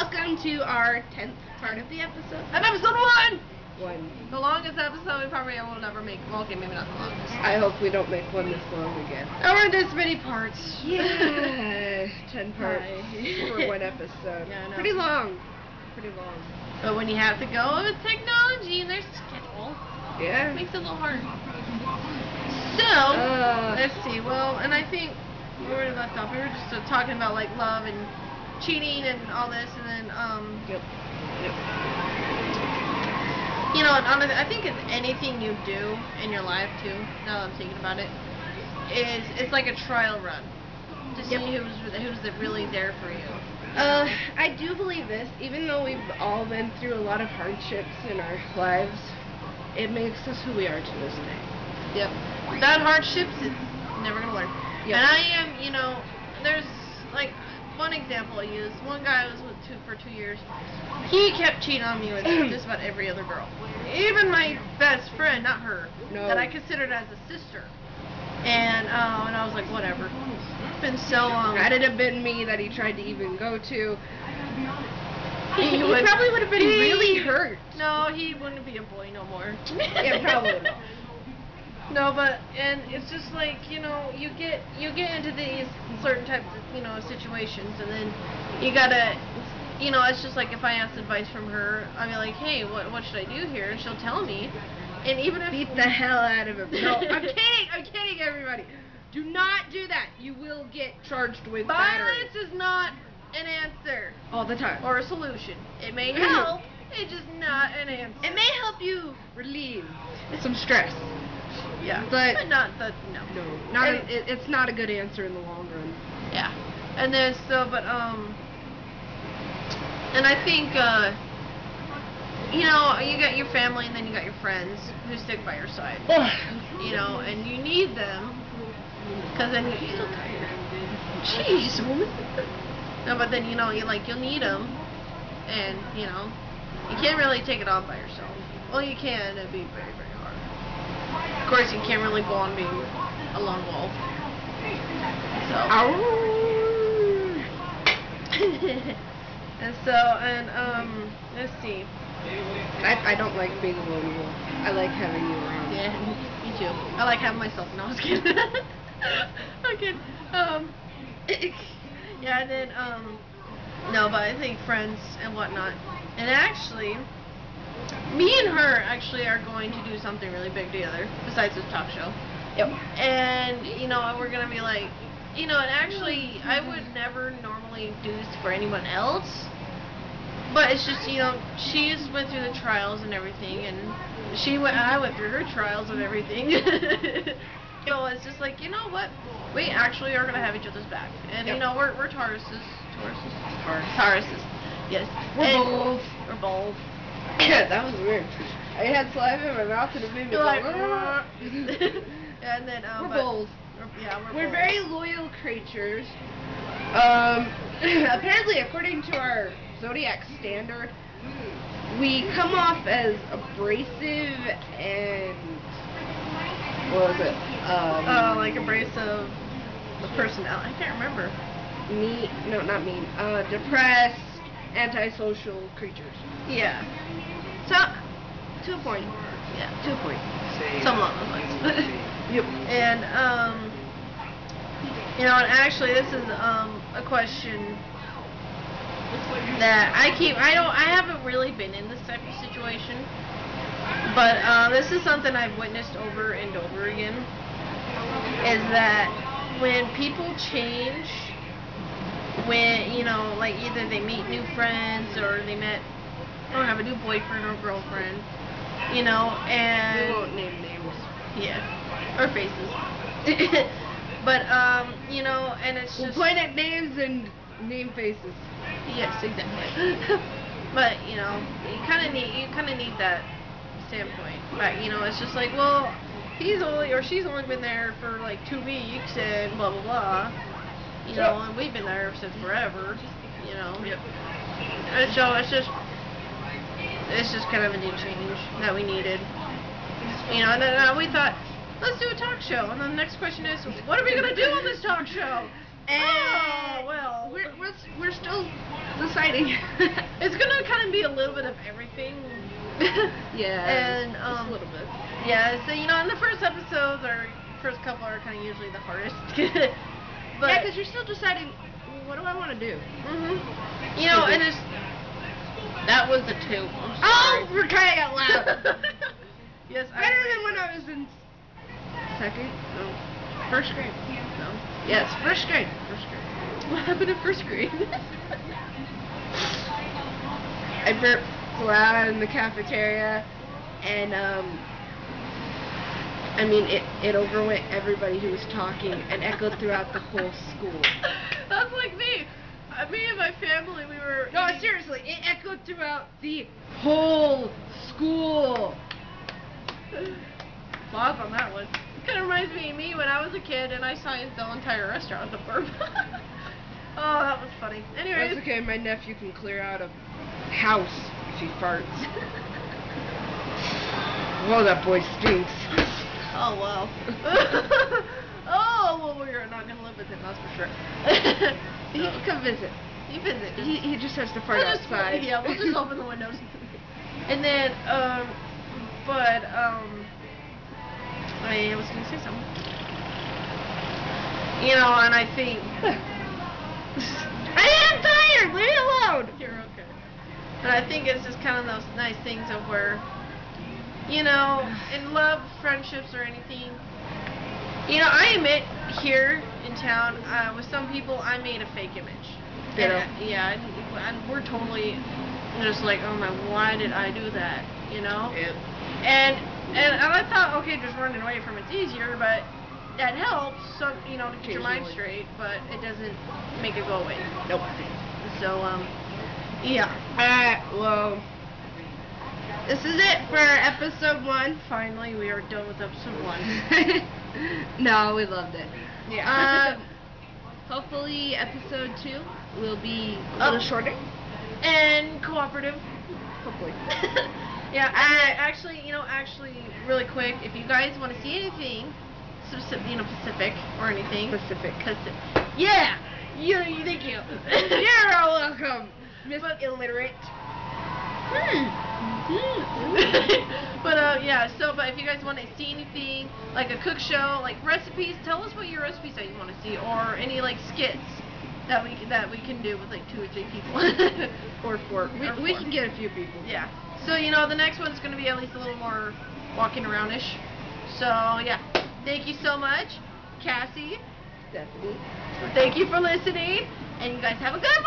welcome to our 10th part of the episode. Of episode 1! One. The longest episode we probably will never make. Well, okay, maybe not the longest. I hope we don't make one this long again. Or this many parts. Yeah, 10 parts for one episode. Yeah, I know. Pretty long. Pretty long. But when you have to go with technology and there's a schedule, Yeah. it makes it a little hard. So, let's see. Well, and I think where we left off, we were just talking about like love and cheating and all this, and then Yep. you know, and honestly, I think it's anything you do in your life too. Now that I'm thinking about it, it's like a trial run to see who's really there for you. I do believe this, even though we've all been through a lot of hardships in our lives, it makes us who we are to this day. Yep. Without hardships, it's never gonna learn. Yep. And I am, you know, there's like one example I use. One guy I was with for 2 years. He kept cheating on me with just about every other girl. Even my best friend, not her, that I considered as a sister. And I was like, whatever. It's been so long. Had it have been me that he tried to even go to, he would, probably would have been really hurt. No, he wouldn't be a boy no more. Yeah, probably not. No, but and it's just like, you know, you get into these certain types of, you know, situations, and then you gotta, you know, it's just like if I ask advice from her, I'll be like, hey, what should I do here? And she'll tell me, and even if beat the hell out of him. No, I'm kidding, everybody. Do not do that. You will get charged with battery. Violence is not an answer. All the time. Or a solution. It may help. It's just not an answer. It may help you relieve some stress. Yeah, but not the no. No, not it's not a good answer in the long run. Yeah, and then and I think you know, you got your family and then you got your friends who stick by your side. You know, and you need them because then you're so tired. Jeez, woman. No, but then you know you'll need them, and you know you can't really take it on by yourself. Well, you can. It'd be very, very hard. Of course, you can't really go on being a lone wolf. So. Let's see. I don't like being a lone wolf. I like having you around. Yeah, me too. I like having myself. No, I was kidding. I'm kidding. Yeah, and then no, but I think friends and whatnot. And actually, me and her actually are going to do something really big together besides this talk show. Yep. And, you know, we're going to be like, you know, and actually, I would never normally do this for anyone else. But it's just, you know, she's went through the trials and everything, and I went through her trials and everything. So it's just like, you know what? We actually are going to have each other's back. And, you know, we're Tauruses. Tauruses. Yes. We're bold. Yeah, that was weird. I had saliva in my mouth and it made me go, like, and then, we're bold. We're bold. very loyal creatures. Apparently, according to our zodiac standard, we come off as abrasive and what was it? Like abrasive, the personality. I can't remember. Not mean. Depressed, antisocial creatures. Yeah. So, to a point. Yeah. To a point. Some along those lines. Yep. And you know, and actually, this is a question that I haven't really been in this type of situation, but this is something I've witnessed over and over again. Is that when people change, when, you know, like either they meet new friends or they have a new boyfriend or girlfriend, you know, and we won't name names. Yeah, or faces. But you know, and it's just we'll point at names and name faces. Yes, exactly. But you know, you kind of need that standpoint. But you know, it's just like, well, she's only been there for like 2 weeks and blah blah blah. You know, and we've been there since forever. You know. Yep. And so it's just kind of a new change that we needed. You know, and then we thought, let's do a talk show. And then the next question is, what are we gonna do on this talk show? And well, we're still. This exciting. It's gonna kind of be a little bit of everything. Yeah. And just a little bit. Yeah. So in the first episodes or first couple are kind of usually the hardest. But yeah, because you're still deciding, what do I want to do? And there's. That was the 2. Oh, we're crying out loud. Yes. Better than when I was in second? No. First grade. No. Yes, first grade. First grade. What happened in first grade? I burped loud in the cafeteria, and it overwent everybody who was talking and echoed throughout the whole school. That's like me. Me and my family, we were... No, seriously, it echoed throughout the whole school. Pause on that one. It kind of reminds me of me when I was a kid and I sized the entire restaurant with a burp. Oh, that was funny. Anyways. That's okay, my nephew can clear out a house if he farts. Oh, that boy stinks. Oh, wow. Oh, well, we're not going to live with him, that's for sure. He can come visit. You visit. He just has to fart outside. Yeah, we'll just open the windows. And then, I was going to say something. And I think... I am tired! Leave me alone! You're okay. And I think it's just kind of those nice things of where, in love, friendships, or anything, I admit here in town, with some people, I made a fake image. And we're totally just like, oh my, why did I do that? Yeah. And I thought, okay, just running away from it's easier, but that helps, to get your mind straight, but it doesn't make it go away. Nope. So, yeah. Well, this is it for episode 1. Finally, we are done with episode 1. No, we loved it. Yeah. Hopefully episode 2 will be a little shorter. And cooperative. Hopefully. Yeah, actually, really quick, if you guys want to see anything, Pacific or anything. Pacific. Yeah! Thank you. You're all welcome, Miss Illiterate. But if you guys want to see anything, like a cook show, like recipes, tell us what your recipes that you want to see, or any like skits that we can do with like 2 or 3 people. Or 4. We can get a few people. Yeah. So the next one's going to be at least a little more walking around-ish. So yeah. Thank you so much, Cassie. Stephanie. Thank you for listening, and you guys have a good one.